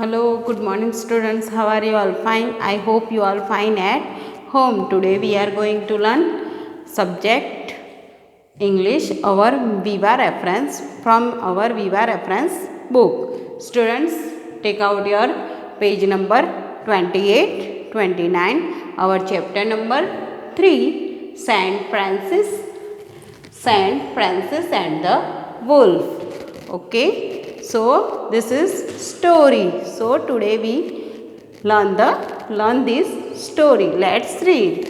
Hello, good morning students. How are you all? Fine. I hope you all fine at home. Today we are going to learn subject English, our Viva reference from our Viva reference book. Students, take out your page number 28, 29, our chapter number 3, Saint Francis and the Wolf. Okay, so this is story. So today we learn this story. Let's read.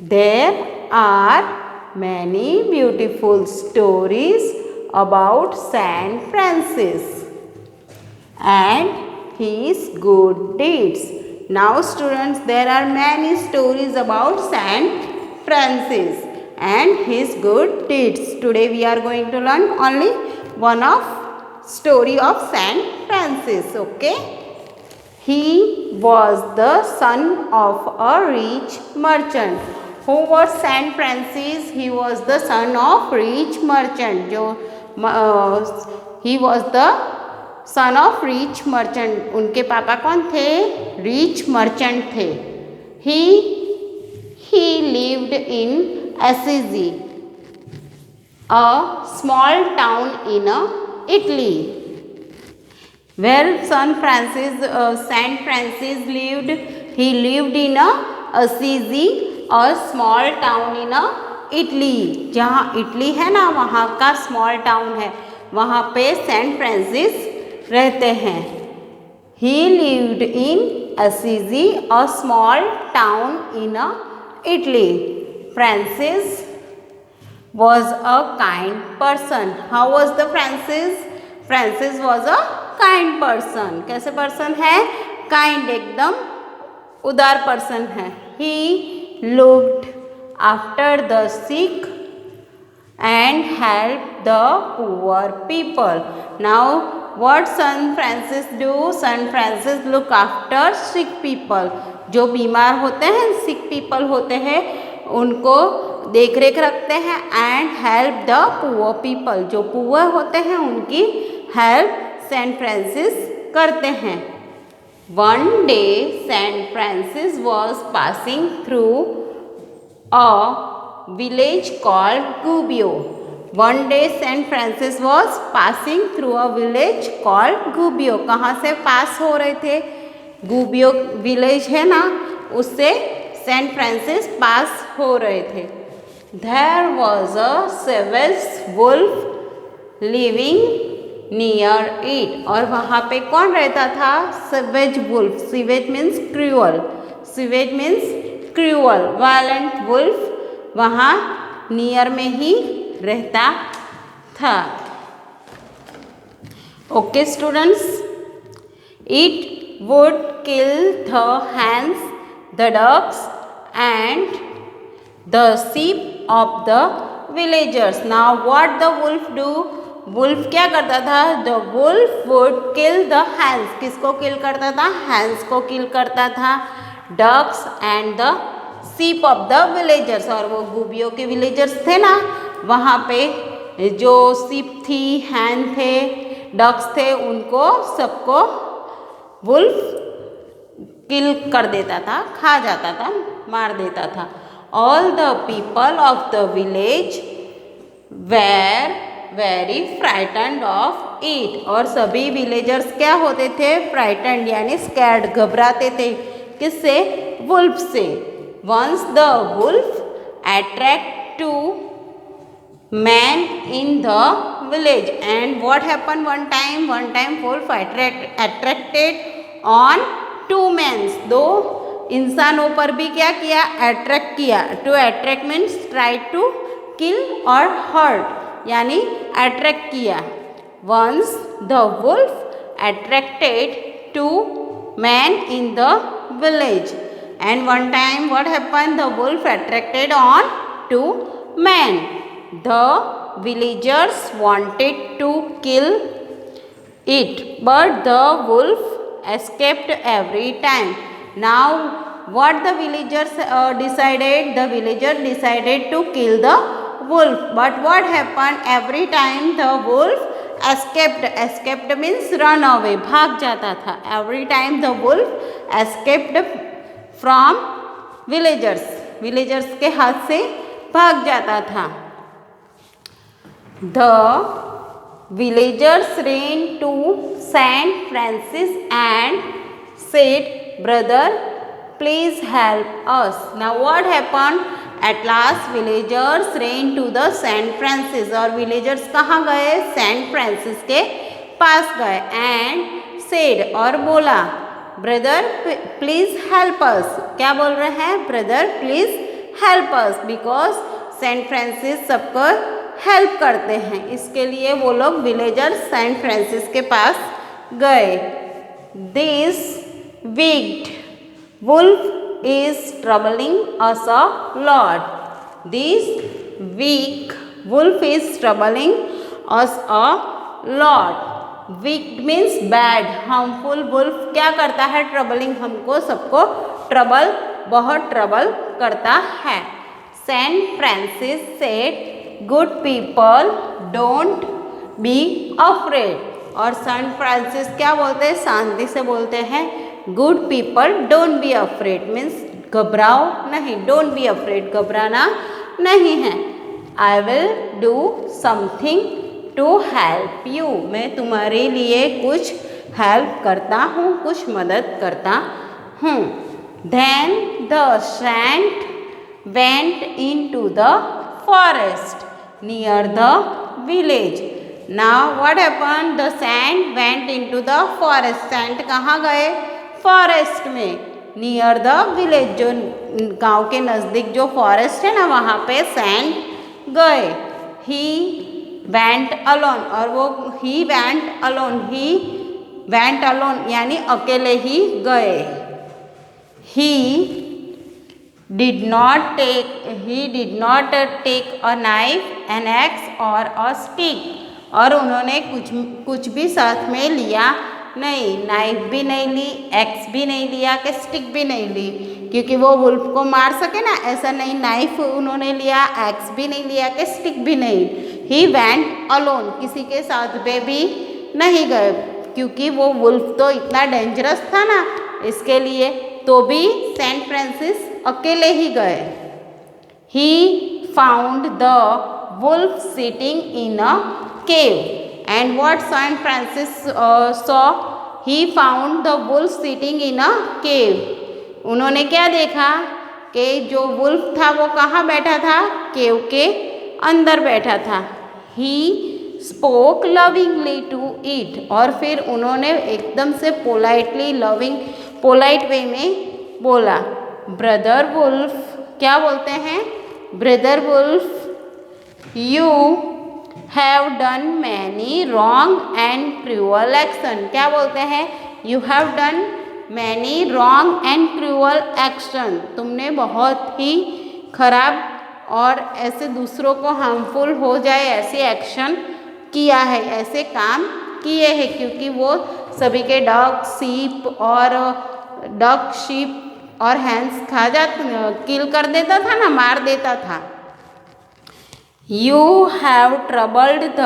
There are many beautiful stories about Saint Francis and his good deeds. Now students, there are many stories about Saint Francis and his good deeds. Today we are going to learn only one of story of Saint Francis. Okay, he was the son of a rich merchant. Who was Saint Francis? He was the son of rich merchant. He was the son of rich merchant. उनके पापा कौन थे? Rich merchant थे. He lived in Assisi, a small town in Italy. Where Saint Francis lived? He lived in Assisi, a small town in Italy. जहाँ Italy है ना, वहाँ का स्मॉल टाउन है, वहाँ पे सेंट फ्रांसिस रहते हैं. He lived in Assisi, a small town in Italy. Francis was a kind person. How was the Francis? Francis was a kind person. कैसे पर्सन है? काइंड, एकदम उदार पर्सन है. He looked after the sick and help the poor people. Now what Saint Francis do? Saint Francis look after sick people. जो बीमार होते हैं, sick people होते हैं, उनको देख रेख रखते हैं. and help the poor people. जो poor होते हैं उनकी help Saint Francis करते हैं. One day Saint Francis was passing through a village called Gubbio. One day Saint Francis was passing through a village called Gubbio. कहाँ से पास हो रहे थे? Gubbio village है ना, उससे Saint Francis पास हो रहे थे. There was a savage wolf living near it. और वहाँ पे कौन रहता था? Savage wolf. Savage means cruel. Savage means cruel. Violent wolf वहाँ नियर में ही रहता था. Okay students, it would kill the hens, the ducks and the sheep of the villagers. Now what the wolf do? Wolf क्या करता था? The wolf would kill the hens. किसको kill करता था? हैंस को किल करता था. Ducks and the sheep of the villagers. और वो गुबियो के विलेजर्स थे ना, वहाँ पे जो सीप थी, हैन थे, डक्स थे, उनको सबको वुल्फ किल कर देता था, खा जाता था, मार देता था. All the people of the village were very frightened of it. और सभी विलेजर्स क्या होते थे? फ्राइटन्ड यानी स्कैर्ड, घबराते थे. किससे? वुल्फ से. Once the wolf attract to man in the village. And what happened one time? One time wolf attracted on two men. दो इंसानों पर भी क्या किया? अट्रैक्ट किया. To attract means try to kill or hurt, यानी attract किया. Once the wolf attracted to man in the village. And one time what happened? The wolf attracted on to man. The villagers wanted to kill it, but the wolf escaped every time. Now what the villagers decided? The villagers decided to kill the wolf. But what happened? Every time the wolf escaped means run away, भाग जाता था. Every time the wolf escaped from villagers के हाथ से भाग जाता था. The villagers ran to St. Francis and said, "Brother, please help us." Now what happened? At last villagers ran to the St. Francis, और villagers कहाँ गए? St. Francis के पास गए. and said, और बोला, brother please help us. क्या बोल रहे हैं? brother please help us, because St. Francis सबको हेल्प करते हैं. इसके लिए वो लोग विलेजर्स सेंट फ्रांसिस के पास गए. This wicked wolf is troubling us a lot. This weak wolf is troubling us a lot. Wicked means bad, harmful. wolf क्या करता है? ट्रबलिंग, हमको सबको ट्रबल, बहुत ट्रबल करता है. Saint Francis said, good people don't be afraid. और saint Francis क्या बोलते हैं? शांति से बोलते हैं, good people don't be afraid means घबराओ नहीं. डोंट बी अफ्रेड, घबराना नहीं है. I will do something to help you, मैं तुम्हारे लिए कुछ हेल्प करता हूँ, कुछ मदद करता हूँ. Then the saint went into the forest near the village. Now what happened? The saint went into the forest. saint कहाँ गए? फॉरेस्ट में. near the village, जो गांव के नज़दीक जो फॉरेस्ट है ना, वहाँ पे सेंट गए. he went alone, और वो he went alone यानी अकेले ही गए. he did not take a knife, an axe or a stick. और उन्होंने कुछ भी साथ में लिया नहीं. नाइफ भी नहीं ली, एक्स भी नहीं लिया, कि स्टिक भी नहीं ली, क्योंकि वो वुल्फ को मार सके ना, ऐसा नहीं. नाइफ उन्होंने लिया, एक्स भी नहीं लिया, कि स्टिक भी नहीं. ही वेंट अलोन, किसी के साथ में भी नहीं गए, क्योंकि वो वुल्फ तो इतना डेंजरस था ना, इसके लिए. तो भी सेंट फ्रांसिस अकेले ही गए. He found the wolf sitting in a cave. And what Saint Francis saw? He found the wolf sitting in a cave. उन्होंने क्या देखा? कि जो वुल्फ था वो कहाँ बैठा था? केव के अंदर बैठा था. He spoke lovingly to it, और फिर उन्होंने एकदम से पोलाइट वे में बोला. ब्रदर वुल्फ, क्या बोलते हैं? Brother wolf, you have done many wrong and cruel action. क्या बोलते हैं? You have done many wrong and cruel action. तुमने बहुत ही खराब और ऐसे दूसरों को हार्मफुल हो जाए ऐसे एक्शन किया है, ऐसे काम किए हैं, क्योंकि वो सभी के डॉग शीप और हैंस किल कर देता था ना, मार देता था. You have troubled the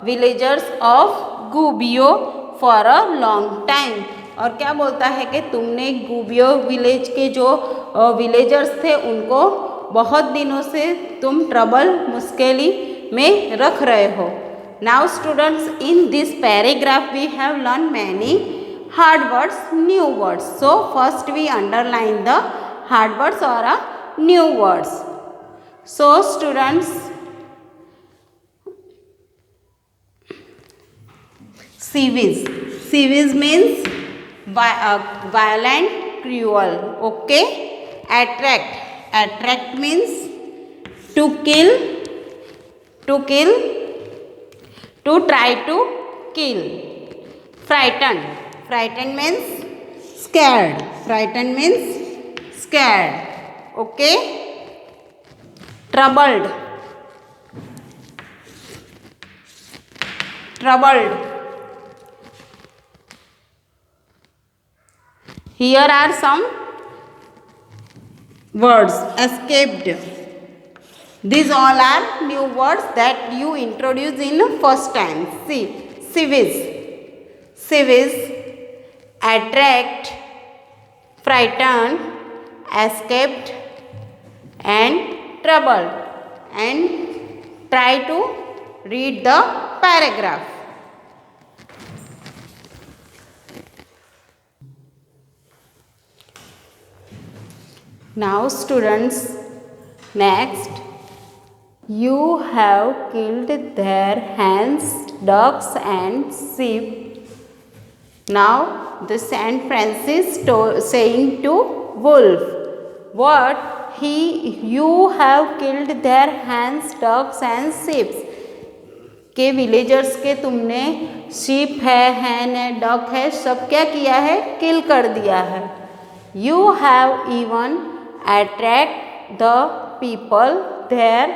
villagers of Gubbio for a long time. और क्या बोलता है कि तुमने गुबियो विलेज के जो विलेजर्स थे उनको बहुत दिनों से तुम मुश्किली में रख रहे हो. Now students, in this paragraph we have learn many hard words, new words. So first we underline the hard words or new words. So students, civis means violent, cruel. Okay. Attract means to kill, to try to kill. Frightened means scared. Okay. Troubled. Here are some words. Escaped, These all are new words that you introduce in first time. See, civis, civis, attract, frightened, escaped, and troubled. And try to read the paragraph. Now students, next, you have killed their hens, ducks and sheep. Now the Saint Francis saying to wolf, what you have killed their hens, ducks and sheep. के villagers के तुमने sheep है, हैन है, duck है, सब क्या किया है, किल कर दिया है. You have even attract the people there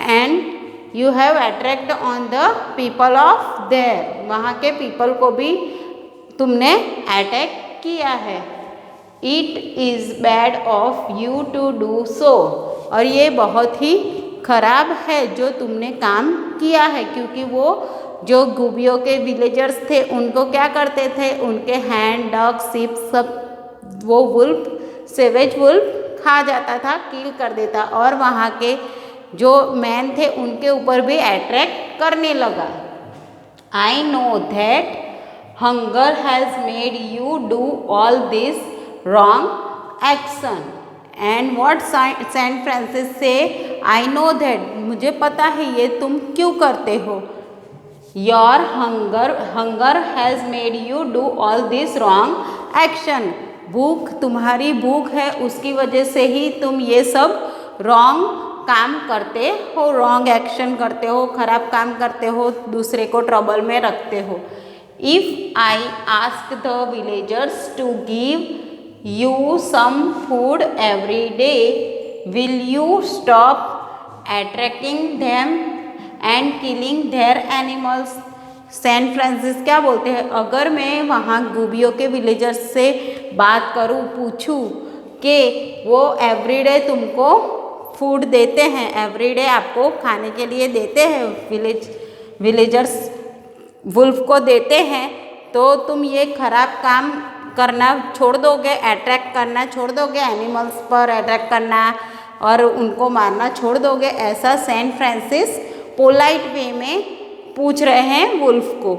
and you have attract on the people of there. वहाँ के पीपल को भी तुमने अटैक किया है. It is bad of you to do so. और ये बहुत ही खराब है जो तुमने काम किया है, क्योंकि वो जो गुबियों के विलेजर्स थे उनको क्या करते थे, उनके हैंड, डग, शीप सब वो वुल्फ, सेवेज वुल्फ खा जाता था, किल कर देता. और वहाँ के जो मैन थे उनके ऊपर भी अट्रैक्ट करने लगा. I know that hunger has made you do all this wrong action. And what saint Francis से, आई नो दैट, मुझे पता है ये तुम क्यों करते हो. Your hunger has made you do all this wrong action. भूख, तुम्हारी भूख है, उसकी वजह से ही तुम ये सब रॉन्ग काम करते हो, रॉन्ग एक्शन करते हो, खराब काम करते हो, दूसरे को ट्रबल में रखते हो. If I ask the villagers to give you some food every day, will you stop attracting them and killing their animals. Saint Francis क्या बोलते हैं, अगर मैं वहाँ गुबियों के विलेजर्स से बात करूँ, पूछूँ कि वो एवरीडे तुमको फूड देते हैं, एवरीडे आपको खाने के लिए देते हैं, विलेजर्स वुल्फ को देते हैं, तो तुम ये खराब काम करना छोड़ दोगे, अट्रैक्ट करना छोड़ दोगे, एनिमल्स पर अट्रैक्ट करना और उनको मारना छोड़ दोगे. ऐसा सेंट फ्रांसिस पोलाइट वे में पूछ रहे हैं वुल्फ को.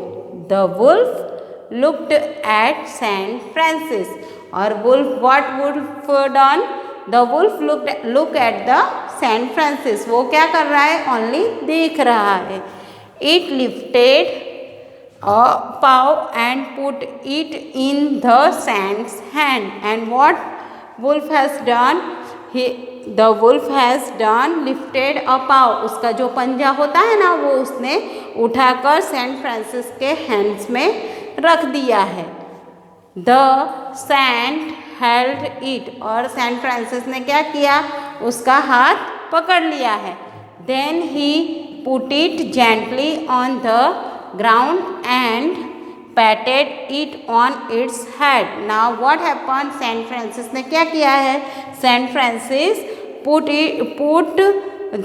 The wolf looked at Saint Francis. और wolf, what wolf done, the wolf look at the Saint Francis. वो क्या कर रहा है, ओनली देख रहा है. It lifted a paw and put it in the saint's hand. And what wolf has done, the wolf has done lifted a paw. उसका जो पंजा होता है ना, वो उसने उठाकर सेंट फ्रांसिस के हैंड्स में रख दिया है. The saint held it. और सेंट फ्रांसिस ने क्या किया, उसका हाथ पकड़ लिया है. Then he put it gently on the ground and patted it on its head. Now what happened, saint Francis ने क्या किया है, saint Francis put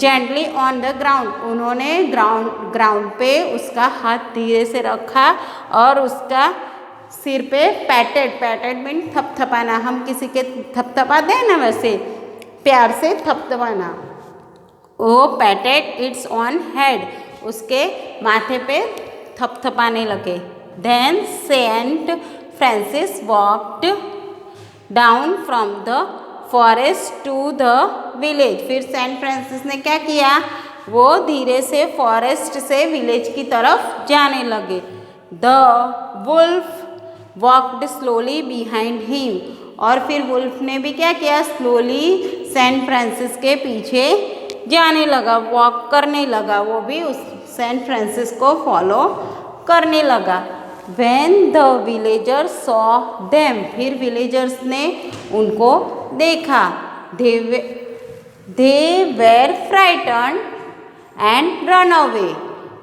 gently on the ground. उन्होंने ग्राउंड पे उसका हाथ धीरे से रखा और उसका सिर पे पैटेड मीन थपथपाना. हम किसी के थपथपाते हैं ना, वैसे प्यार से थपथपाना. वो पैटेड इट्स ऑन हेड, उसके माथे पे थपथपाने लगे. Then saint Francis walked down from the forest to the village. फिर सेंट फ्रांसिस ने क्या किया, वो धीरे से फॉरेस्ट से विलेज की तरफ जाने लगे. The wolf walked slowly behind him. और फिर वुल्फ ने भी क्या किया, स्लोली सेंट फ्रांसिस के पीछे जाने लगा, वॉक करने लगा. वो भी उस सेंट फ्रांसिस को फॉलो करने लगा. When the villagers saw them, फिर विलेजर्स ने उनको देखा. They were frightened and run away.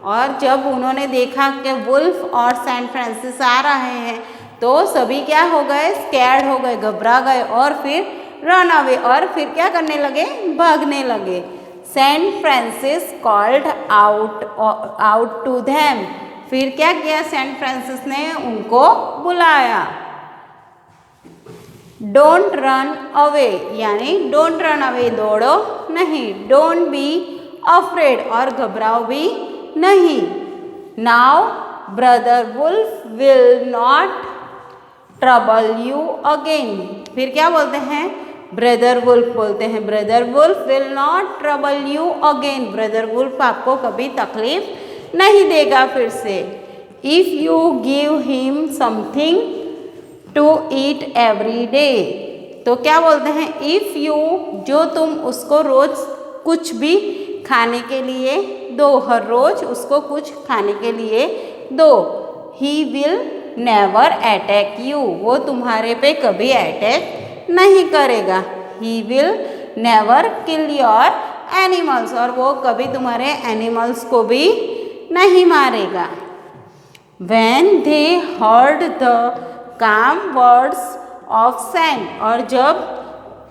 और जब उन्होंने देखा कि वुल्फ और सेंट फ्रांसिस आ रहे हैं, तो सभी क्या हो गए, स्कैर्ड हो गए, घबरा गए और फिर रन अवे. और फिर क्या करने लगे, भागने लगे. Saint Francis called out to them. फिर क्या किया सेंट फ्रांसिस ने उनको बुलाया। डोंट रन अवे, यानी डोंट रन अवे, दौड़ो नहीं। डोंट बी अफ्रेड, और घबराओ भी नहीं। Now brother wolf will not trouble you again. फिर क्या बोलते हैं, ब्रदर वुल्फ बोलते हैं, brother wolf will not trouble you again, brother wolf आपको कभी तकलीफ नहीं देगा फिर से। If you give him something to eat every day, तो क्या बोलते हैं, इफ यू, जो तुम उसको रोज कुछ भी खाने के लिए दो, हर रोज उसको कुछ खाने के लिए दो। He will never attack you, वो तुम्हारे पे कभी अटैक नहीं करेगा। He will never kill your animals, और वो कभी तुम्हारे एनिमल्स को भी नहीं मारेगा। When they heard the calm words of Saint, और जब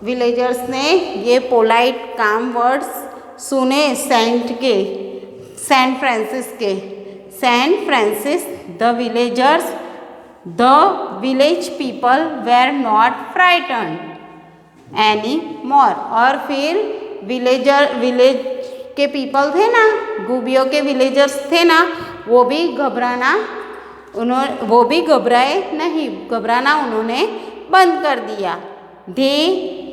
विलेजर्स ने ये पोलाइट काम वर्ड्स सुने सेंट के, सेंट फ्रांसिस के, saint Francis the villagers, the village people were not frightened any more, और फिर विलेज के पीपल थे ना, गुबियों के विलेजर्स थे ना, वो भी घबराए नहीं, घबराना उन्होंने बंद कर दिया। They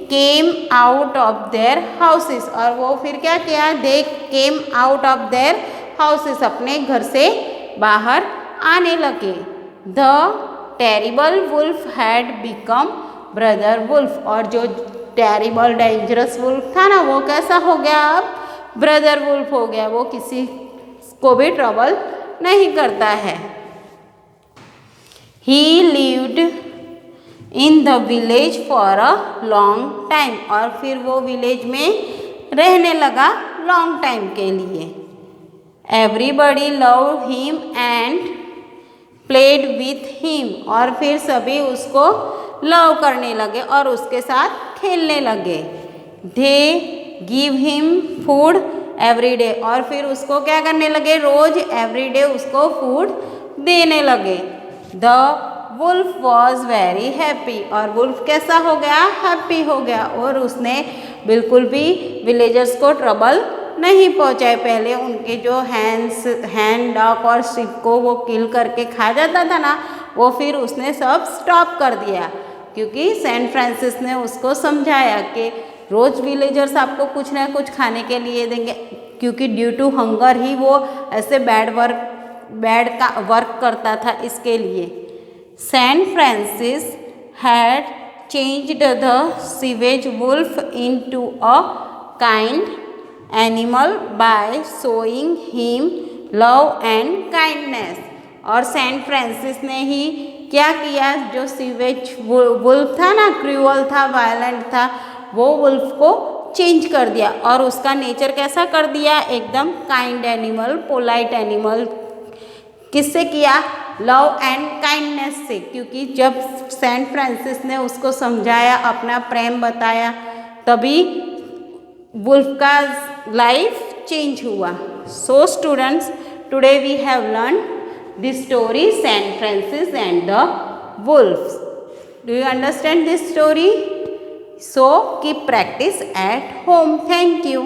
came out of their houses, और वो फिर क्या किया, they came out of their houses, अपने घर से बाहर आने लगे। The terrible wolf had become brother wolf, और जो टेरिबल डेंजरस वुल्फ था ना, वो कैसा हो गया, अब ब्रदर वुल्फ हो गया, वो किसी को भी ट्रबल नहीं करता है। He lived in the village for a long time, और फिर वो विलेज में रहने लगा लॉन्ग टाइम के लिए। Everybody loved him and played with him, और फिर सभी उसको लव करने लगे और उसके साथ खेलने लगे। They give him food every day, और फिर उसको क्या करने लगे, रोज एवरीडे उसको फूड देने लगे। The wolf was very happy, और वुल्फ कैसा हो गया, हैप्पी हो गया, और उसने बिल्कुल भी विलेजर्स को ट्रबल नहीं पहुंचाए। पहले उनके जो हैंड डॉग और शिप को वो किल करके खा जाता था ना, वो फिर उसने सब स्टॉप कर दिया, क्योंकि सेंट फ्रांसिस ने उसको समझाया कि रोज विलेजर्स आपको कुछ ना कुछ खाने के लिए देंगे, क्योंकि ड्यू टू हंगर ही वो ऐसे बैड वर्क करता था। इसके लिए saint Francis had changed the savage wolf into a kind animal by showing him love and kindness, और सेंट फ्रांसिस ने ही क्या किया, जो सीवेज वुल्फ था ना, क्रूअल था, वायलेंट था, वो वुल्फ को चेंज कर दिया और उसका नेचर कैसा कर दिया, एकदम काइंड एनिमल, पोलाइट एनिमल। किससे किया, लव एंड काइंडनेस से, क्योंकि जब सेंट फ्रांसिस ने उसको समझाया, अपना प्रेम बताया, तभी वुल्फ का लाइफ चेंज हुआ। So students, today we have learn this story saint Francis and the wolfs. Do you understand this story? So keep practice at home. Thank you.